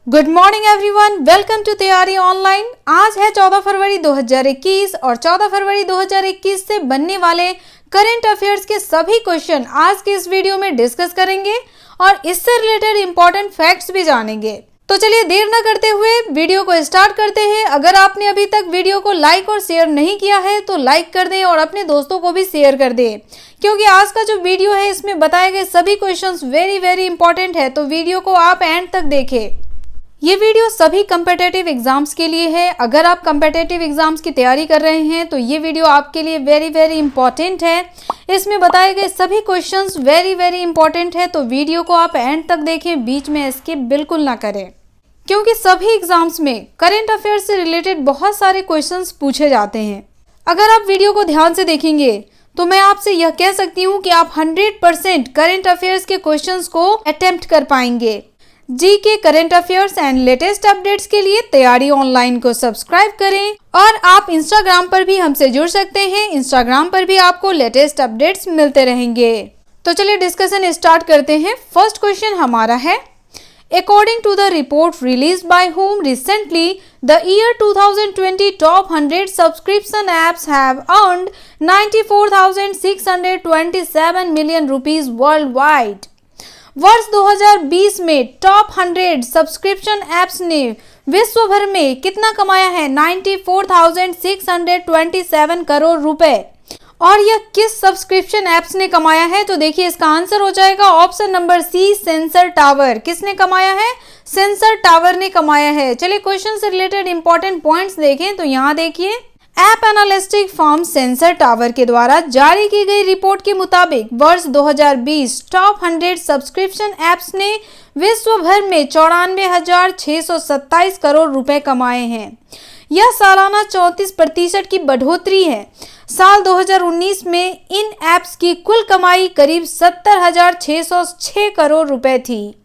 Good morning everyone, welcome to Taiyari online. आज है 14 फरवरी 2021 और 14 फरवरी 2021 से बनने वाले करंट अफेयर्स के सभी क्वेश्चन आज के इस वीडियो में डिस्कस करेंगे और इससे रिलेटेड इंपॉर्टेंट फैक्ट्स भी जानेंगे। तो चलिए देर न करते हुए वीडियो को स्टार्ट करते हैं। अगर आपने अभी तक वीडियो को लाइक और शेयर नहीं किया है तो लाइक कर दें और अपने दोस्तों को भी शेयर कर दें, क्योंकि आज का जो वीडियो है इसमें बताए गए सभी क्वेश्चंस वेरी इंपॉर्टेंट है। तो वीडियो को आप एंड तक देखें। ये वीडियो सभी कम्पिटिटिव एग्जाम्स के लिए है। अगर आप कम्पिटिटिव एग्जाम्स की तैयारी कर रहे हैं तो ये वीडियो आपके लिए वेरी इंपॉर्टेंट है। इसमें बताए गए सभी क्वेश्चंस वेरी इंपॉर्टेंट है, तो वीडियो को आप एंड तक देखें, बीच में स्किप बिल्कुल ना करें, क्योंकि सभी एग्जाम्स में करंट अफेयर्स से रिलेटेड बहुत सारे क्वेश्चंस पूछे जाते हैं। अगर आप वीडियो को ध्यान से देखेंगे तो मैं आपसे यह कह सकती हूँ कि आप 100% करंट अफेयर्स के क्वेश्चंस को अटेम्प्ट कर पाएंगे। जी के current affairs and latest updates के लिए तैयारी ऑनलाइन को सब्सक्राइब करें और आप इंस्टाग्राम पर भी हमसे जुड़ सकते हैं। इंस्टाग्राम पर भी आपको लेटेस्ट अपडेट्स मिलते रहेंगे। तो चलिए डिस्कशन स्टार्ट करते हैं। फर्स्ट क्वेश्चन हमारा है, according to the report release by whom recently the year 2020 top 100 subscription apps have earned 94,627 million rupees worldwide। वर्ष 2020 में टॉप 100 सब्सक्रिप्शन एप्स ने विश्व भर में कितना कमाया है? 94,627 करोड़ रुपए। और यह किस सब्सक्रिप्शन एप्स ने कमाया है? तो देखिए इसका आंसर हो जाएगा option number C, Sensor Tower. किसने कमाया है? सेंसर टावर ने कमाया है। चलिए क्वेश्चन से रिलेटेड इंपॉर्टेंट पॉइंट्स देखें तो यहाँ देखिए, ऐप एनालिस्टिक फर्म सेंसर टावर के द्वारा जारी की गई रिपोर्ट के मुताबिक वर्ष 2020 टॉप 100 सब्सक्रिप्शन एप्स ने विश्व भर में 94,627 करोड़ रुपए कमाए हैं। यह सालाना 34% की बढ़ोतरी है। साल 2019 में इन एप्स की कुल कमाई करीब 70,606 करोड़ रुपए थी।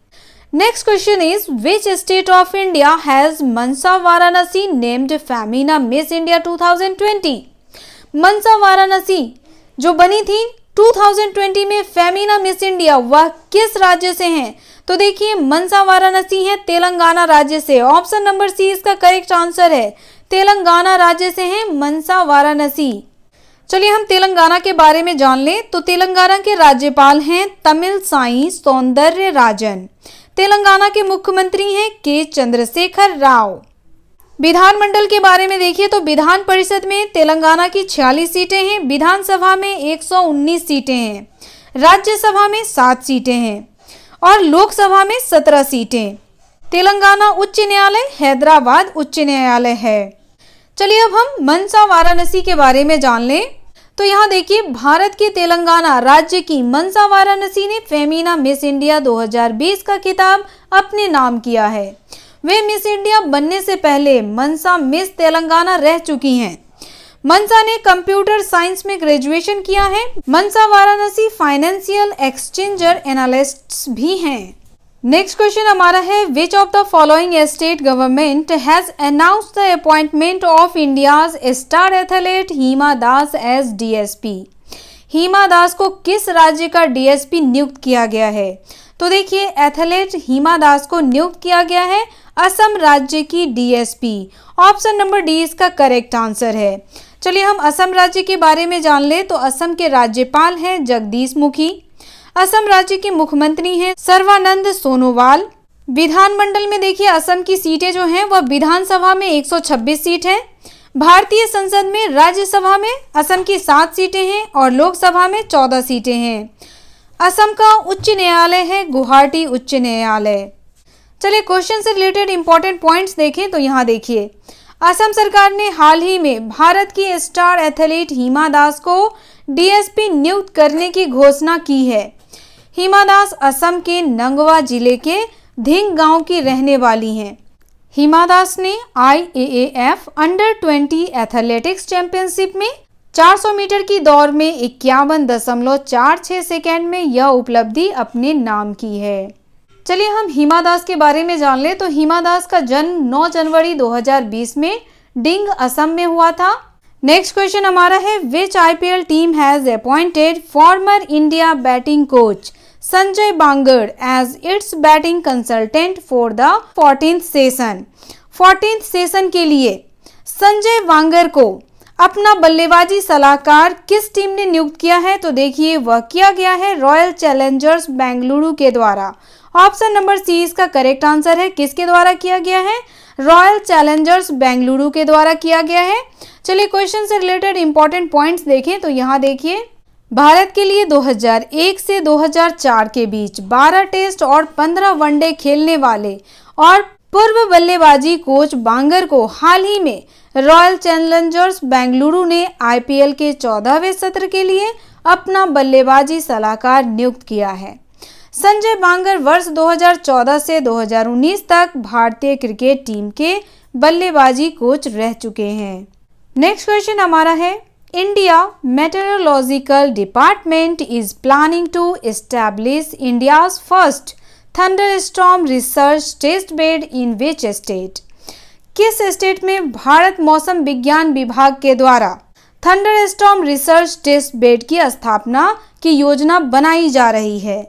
Next question is, which state of India has Mansa Varanasi named Femina Miss India 2020? मनसा वाराणसी जो बनी थी 2020 में फेमिना मिस इंडिया, वह किस राज्य से हैं? तो देखिए मनसा वाराणसी है तेलंगाना राज्य से। ऑप्शन नंबर सी इसका करेक्ट आंसर है। तेलंगाना राज्य से हैं मनसा वाराणसी। चलिए हम तेलंगाना के बारे में जान लें। तो तेलंगाना के राज्यपाल हैं तमिलसाई सौंदरराजन। तेलंगाना के मुख्यमंत्री हैं के चंद्रशेखर राव। विधानमंडल के बारे में देखिए तो विधान परिषद में तेलंगाना की 46 सीटें हैं, विधानसभा में 119 सीटें हैं, राज्यसभा में 7 सीटें हैं और लोकसभा में 17 सीटें। तेलंगाना उच्च न्यायालय हैदराबाद उच्च न्यायालय है। चलिए अब हम मनसा वाराणसी के बारे में जान लें। तो यहाँ देखिए, भारत के तेलंगाना राज्य की मनसा वाराणसी ने फेमिना मिस इंडिया 2020 का खिताब अपने नाम किया है। वे मिस इंडिया बनने से पहले मनसा मिस तेलंगाना रह चुकी हैं। मनसा ने कंप्यूटर साइंस में ग्रेजुएशन किया है। Mansa Varanasi financial exchanger analyst भी हैं। नेक्स्ट क्वेश्चन हमारा है, which of the following state government has announced the appointment of India's star athlete Hima Das as DSP? Hima Das को किस राज्य का डीएसपी नियुक्त किया गया है? तो देखिए एथलीट हिमा दास को नियुक्त किया गया है असम राज्य की डीएसपी। ऑप्शन नंबर डी इसका करेक्ट आंसर है। चलिए हम असम राज्य के बारे में जान ले। तो असम के राज्यपाल हैं जगदीश मुखी। असम राज्य के मुख्यमंत्री हैं सर्बानंद सोनोवाल। विधानमंडल में देखिए असम की सीटें जो हैं वह विधानसभा में 126 सीट है, भारतीय संसद में राज्यसभा में असम की 7 सीटें हैं और लोकसभा में 14 सीटें हैं। असम का उच्च न्यायालय है गुवाहाटी उच्च न्यायालय। चलिए क्वेश्चन से रिलेटेड इंपॉर्टेंट पॉइंट्स देखें तो यहाँ देखिए, असम सरकार ने हाल ही में भारत की स्टार एथलीट हिमा दास को डीएसपी नियुक्त करने की घोषणा की है। हिमा दास असम के नंगवा जिले के धिंग गांव की रहने वाली हैं। हिमा दास ने IAAF अंडर 20 एथलेटिक्स चैंपियनशिप में 400 मीटर की दौड़ में 51.46 सेकेंड में यह उपलब्धि अपने नाम की है। चलिए हम हिमा दास के बारे में जान ले। तो हिमा दास का जन्म 9 जनवरी 2020 में डिंग असम में हुआ था। नेक्स्ट क्वेश्चन हमारा है, विच IPL team has appointed farmer India batting coach Sanjay Bangar as its batting consultant for the 14th session. 14th session के लिए संजय वांगर को अपना बल्लेबाजी सलाहकार किस टीम ने नियुक्त किया है? तो देखिए वह किया गया है रॉयल चैलेंजर्स बेंगलुरु के द्वारा। ऑप्शन नंबर सी इसका करेक्ट आंसर है। किसके द्वारा किया गया है? रॉयल चैलेंजर्स बेंगलुरु के द्वारा किया गया है। चलिए क्वेश्चन से रिलेटेड इंपॉर्टेंट पॉइंट्स देखें तो यहाँ देखिए, भारत के लिए 2001 से 2004 के बीच 12 टेस्ट और 15 वनडे खेलने वाले और पूर्व बल्लेबाजी कोच बांगर को हाल ही में रॉयल चैलेंजर्स बेंगलुरु ने आईपीएल के 14वें सत्र के लिए अपना बल्लेबाजी सलाहकार नियुक्त किया है। संजय बांगर वर्ष 2014 से 2019 तक भारतीय क्रिकेट टीम के बल्लेबाजी कोच रह चुके हैं। नेक्स्ट क्वेश्चन हमारा है, India meteorological department is planning to establish India's first thunderstorm research test bed in which state? किस स्टेट में भारत मौसम विज्ञान विभाग के द्वारा थंडरस्टॉर्म रिसर्च टेस्ट बेड की स्थापना की योजना बनाई जा रही है?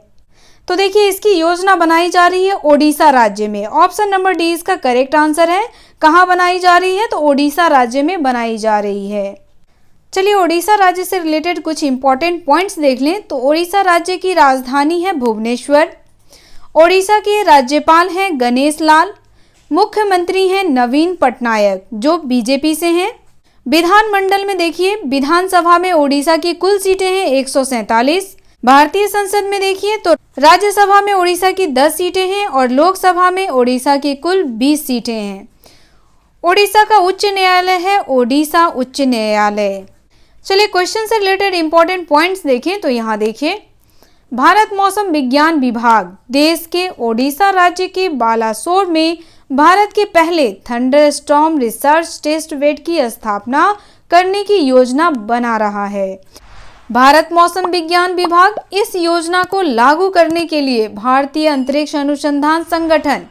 तो देखिए इसकी योजना बनाई जा रही है ओडिशा राज्य में। ऑप्शन नंबर डी इसका करेक्ट आंसर है। कहाँ बनाई जा रही है? तो ओडिशा राज्य में बनाई जा रही है। चलिए ओडिशा राज्य से रिलेटेड कुछ इंपॉर्टेंट पॉइंट्स देख लें तो ओडिशा राज्य की राजधानी है भुवनेश्वर। ओडिशा के राज्यपाल हैं गणेश लाल। मुख्यमंत्री हैं नवीन पटनायक जो बीजेपी से हैं। विधानमंडल में देखिए, विधानसभा में ओडिशा की कुल सीटें हैं 147। भारतीय संसद में देखिए तो राज्यसभा में ओडिशा की 10 सीटें हैं और लोकसभा में ओडिशा की कुल 20 सीटें हैं। ओडिशा का उच्च न्यायालय है ओडिशा उच्च न्यायालय। चलिए क्वेश्चन से रिलेटेड इंपॉर्टेंट पॉइंट्स देखें तो यहाँ देखिए, भारत मौसम विज्ञान विभाग देश के ओडिशा राज्य के बालासोर में भारत के पहले थंडरस्टॉर्म रिसर्च टेस्ट बेड की स्थापना करने की योजना बना रहा है। भारत मौसम विज्ञान विभाग इस योजना को लागू करने के लिए भारतीय अंतरिक्ष अनुसंधान संगठन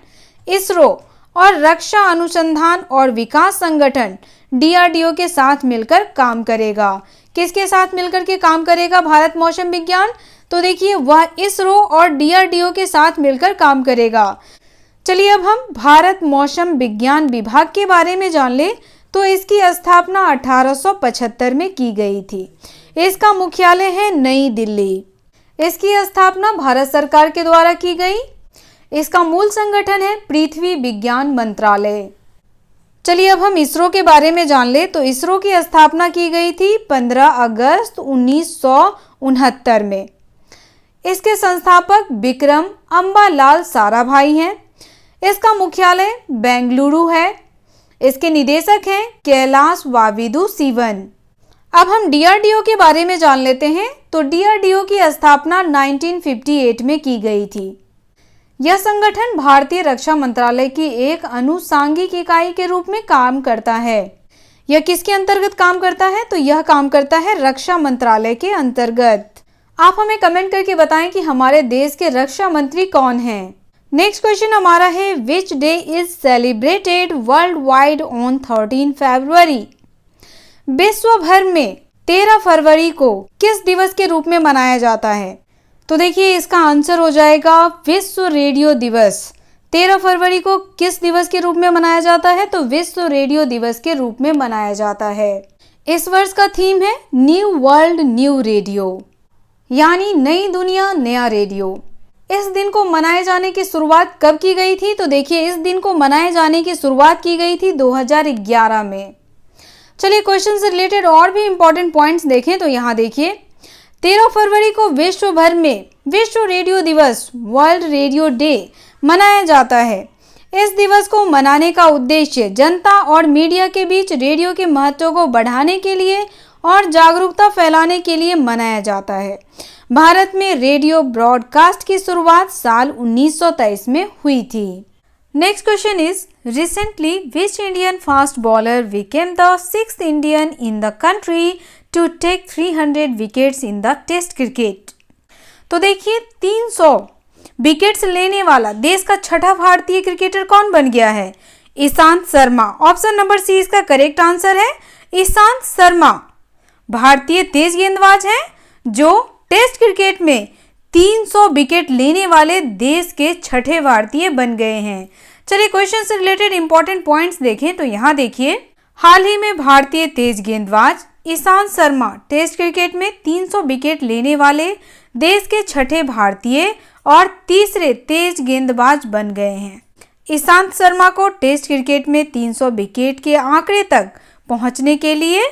इसरो और रक्षा अनुसंधान और विकास संगठन डीआरडीओ के साथ मिलकर काम करेगा। किसके साथ मिलकर के काम करेगा भारत मौसम विज्ञान? तो देखिए वह इसरो और डीआरडीओ के साथ मिलकर काम करेगा। चलिए अब हम भारत मौसम विज्ञान विभाग के बारे में जान लें तो इसकी स्थापना 1875 में की गई थी। इसका मुख्यालय है नई दिल्ली। इसकी स्थापना भारत सरकार के द्वारा की गई। इसका मूल संगठन है पृथ्वी विज्ञान मंत्रालय। चलिए अब हम इसरो के बारे में जान ले तो इसरो की स्थापना की गई थी 15 अगस्त 1969 में। इसके संस्थापक विक्रम अम्बालाल साराभाई हैं। इसका मुख्यालय बेंगलुरु है। इसके निदेशक हैं कैलाश वाविदु शिवन। अब हम डीआरडीओ के बारे में जान लेते हैं तो डीआरडीओ की स्थापना 1958 में की गई थी। यह संगठन भारतीय रक्षा मंत्रालय की एक अनुषांगिक इकाई के रूप में काम करता है। यह किसके अंतर्गत काम करता है? तो यह काम करता है रक्षा मंत्रालय के अंतर्गत। आप हमें कमेंट करके बताएं कि हमारे देश के रक्षा मंत्री कौन हैं। नेक्स्ट क्वेश्चन हमारा है, which day is celebrated world wide on 13 फरवरी? विश्व भर में 13 फरवरी को किस दिवस के रूप में मनाया जाता है? तो देखिए इसका आंसर हो जाएगा विश्व रेडियो दिवस। 13 फरवरी को किस दिवस के रूप में मनाया जाता है? तो विश्व रेडियो दिवस के रूप में मनाया जाता है। इस वर्ष का थीम है न्यू वर्ल्ड न्यू रेडियो, यानी नई दुनिया नया रेडियो। इस दिन को मनाए जाने की शुरुआत कब की गई थी? तो देखिए इस दिन को मनाए जाने की शुरुआत की गई थी 2011 में। चलिए क्वेश्चन से रिलेटेड और भी इंपॉर्टेंट पॉइंट्स देखें तो यहाँ देखिए, 13 फरवरी को विश्व भर में विश्व रेडियो दिवस वर्ल्ड रेडियो डे मनाया जाता है। इस दिवस को मनाने का उद्देश्य जनता और मीडिया के बीच रेडियो के महत्व को बढ़ाने के लिए और जागरूकता फैलाने के लिए मनाया जाता है। भारत में रेडियो ब्रॉडकास्ट की शुरुआत साल 1923 में हुई थी। Next question is, recently which Indian fast bowler became the 6th Indian in the country to take 300 wickets in the test cricket? तो देखिए 300 विकेट्स लेने वाला देश का छठा भारतीय क्रिकेटर कौन बन गया है? Ishant Sharma. Option number C इसका करेक्ट आंसर है। ईशांत शर्मा भारतीय तेज गेंदबाज हैं जो टेस्ट क्रिकेट में 300 विकेट लेने वाले देश के छठे भारतीय बन गए हैं। चलिए क्वेश्चन से रिलेटेड इंपॉर्टेंट पॉइंट्स देखें तो यहाँ देखिए, हाल ही में भारतीय तेज गेंदबाज ईशांत शर्मा टेस्ट क्रिकेट में 300 विकेट लेने वाले देश के छठे भारतीय और तीसरे तेज गेंदबाज बन गए हैं। ईशांत शर्मा को टेस्ट क्रिकेट में 300 विकेट के आंकड़े तक पहुंचने के लिए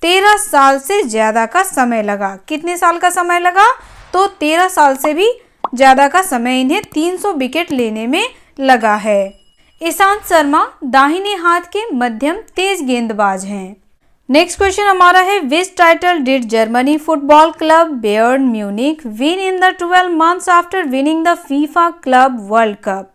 13 साल से ज्यादा का समय लगा। कितने साल का समय लगा? तो 13 साल से भी ज्यादा का समय इन्हें 300 विकेट लेने में लगा है। ईशांत शर्मा दाहिने हाथ के मध्यम तेज गेंदबाज हैं। नेक्स्ट क्वेश्चन हमारा है, which title did Germany football club Bayern Munich win in the 12 months after winning the FIFA club world cup.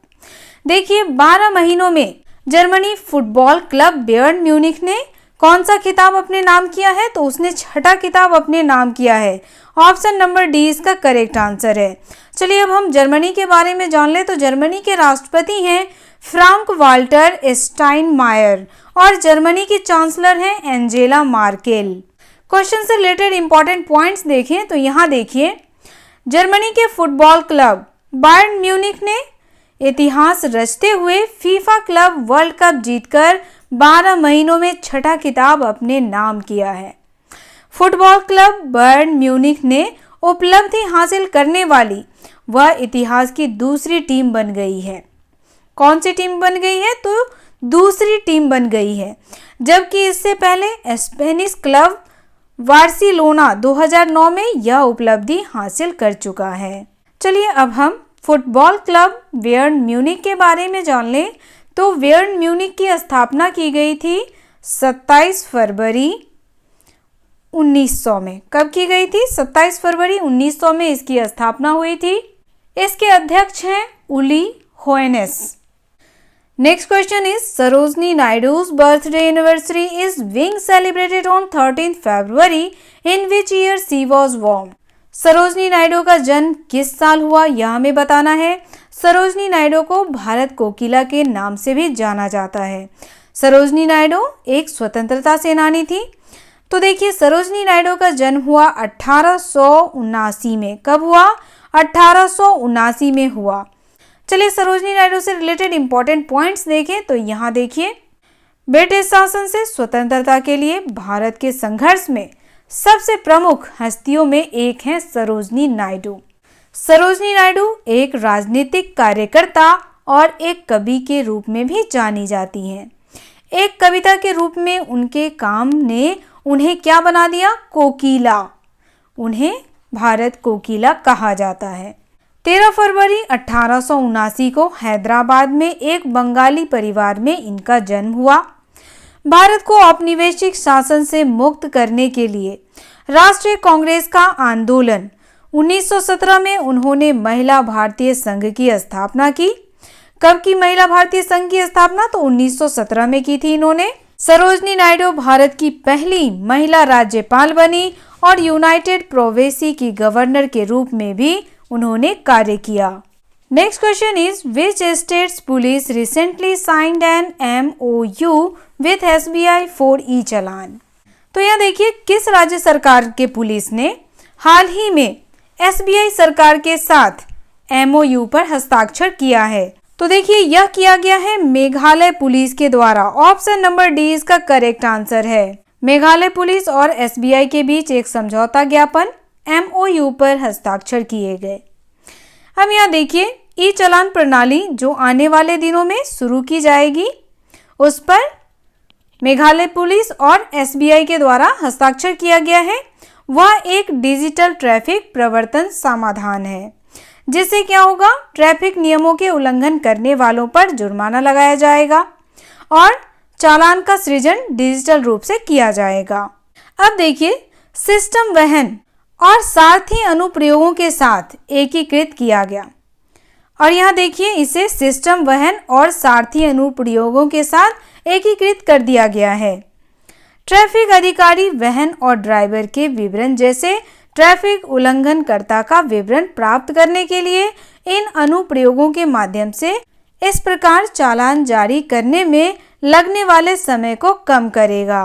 देखिए 12 महीनों में Germany football club Bayern Munich ने कौन सा खिताब अपने नाम किया है? तो उसने छठा खिताब अपने नाम किया है। ऑप्शन नंबर डी इसका करेक्ट आंसर है। चलिए अब हम जर्मनी के बारे में जान ले तो जर्मनी के राष्ट्रपति हैं फ्रांक वाल्टर स्टाइनमायर और जर्मनी की चांसलर हैं एंजेला मार्केल। क्वेश्चन से रिलेटेड इंपॉर्टेंट पॉइंट्स देखें तो यहाँ देखिए, जर्मनी के फुटबॉल क्लब बायर्न म्यूनिख ने इतिहास रचते हुए फीफा क्लब वर्ल्ड कप जीतकर 12 महीनों में छठा खिताब अपने नाम किया है। फुटबॉल क्लब बायर्न म्यूनिख ने उपलब्धि हासिल करने वाली वह इतिहास की दूसरी टीम बन गई है। कौन सी टीम बन गई है? तो दूसरी टीम बन गई है, जबकि इससे पहले स्पेनिश क्लब बार्सिलोना 2009 में यह उपलब्धि हासिल कर चुका है। चलिए अब हम फुटबॉल क्लब बायर्न म्यूनिख के बारे में जान लें तो बायर्न म्यूनिख की स्थापना की गई थी 27 फरवरी 1900 में। कब की गई थी? 27 फरवरी 1900 में इसकी स्थापना हुई थी। इसके अध्यक्ष हैं Uli Hoeness. Next question is, Sarojini Naidu's birthday anniversary is being celebrated on 13th February in which year she was born। Sarojini Naidu का जन्म किस साल हुआ यह हमें बताना है। सरोजनी नायडू को भारत कोकिला के नाम से भी जाना जाता है। सरोजनी नायडू एक स्वतंत्रता सेनानी थी। तो देखिए सरोजनी नायडू का जन्म हुआ 1879 में। कब हुआ? 1879 में हुआ। चलिए सरोजनी नायडू से रिलेटेड इंपॉर्टेंट पॉइंट्स देखें तो यहाँ देखिए, ब्रिटिश शासन से स्वतंत्रता के लिए भारत के संघर्ष में सबसे प्रमुख हस्तियों में एक हैं सरोजनी नायडू। सरोजनी नायडू एक राजनीतिक कार्यकर्ता और एक कवि के रूप में भी जानी जाती हैं। एक कविता के रूप में उनके काम ने उन्हें क्या बना दिया? कोकिला। उन्हें भारत कोकिला कहा जाता है। 13 फरवरी 1879 को हैदराबाद में एक बंगाली परिवार में इनका जन्म हुआ। भारत को औपनिवेशिक शासन से मुक्त करने के लिए राष्ट्रीय कांग्रेस का आंदोलन 1917 में उन्होंने महिला भारतीय संघ की स्थापना की। कब की महिला भारतीय संघ की स्थापना? तो 1917 में की थी इन्होंने। सरोजनी नायडू भारत की पहली महिला राज्यपाल बनी और यूनाइटेड प्रोविंस की गवर्नर के रूप में भी उन्होंने कार्य किया। Next question is, which states police recently signed an MOU with SBI for e challan. तो यहाँ देखिए किस राज्य सरकार के पुलिस ने हाल ही में SBI सरकार के साथ MOU पर हस्ताक्षर किया है। तो देखिए यह किया गया है मेघालय पुलिस के द्वारा। ऑप्शन नंबर डी इसका करेक्ट आंसर है। मेघालय पुलिस और SBI के बीच एक समझौता ज्ञापन MOU पर हस्ताक्षर किए गए। अब यहाँ देखिए ई चालान प्रणाली जो आने वाले दिनों में शुरू की जाएगी, उस पर मेघालय पुलिस और SBI के द्वारा हस्ताक्षर किया गया है। वह एक डिजिटल ट्रैफिक प्रवर्तन समाधान है, जिससे क्या होगा? ट्रैफिक नियमों के उल्लंघन करने वालों पर जुर्माना लगाया जाएगा और चालान का सृजन डिजिटल रूप से किया जाएगा। अब देखिए सिस्टम वहन और सारथी अनुप्रयोगों के साथ एकीकृत किया गया और यहाँ देखिए इसे सिस्टम वहन और सारथी अनुप्रयोगों के साथ एकीकृत कर दिया गया है। ट्रैफिक अधिकारी वाहन और ड्राइवर के विवरण जैसे ट्रैफिक उल्लंघनकर्ता का विवरण प्राप्त करने के लिए इन अनुप्रयोगों के माध्यम से इस प्रकार चालान जारी करने में लगने वाले समय को कम करेगा।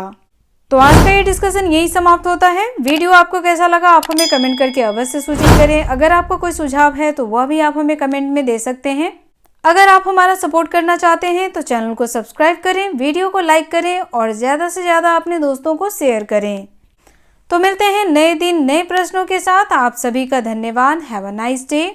तो आज का ये डिस्कशन यही समाप्त होता है। वीडियो आपको कैसा लगा आप हमें कमेंट करके अवश्य सूचित करें। अगर आपको कोई सुझाव है तो वह भी आप हमें कमेंट में दे सकते हैं। अगर आप हमारा सपोर्ट करना चाहते हैं तो चैनल को सब्सक्राइब करें, वीडियो को लाइक करें और ज़्यादा से ज़्यादा अपने दोस्तों को शेयर करें। तो मिलते हैं नए दिन नए प्रश्नों के साथ। आप सभी का धन्यवाद। Have a nice day.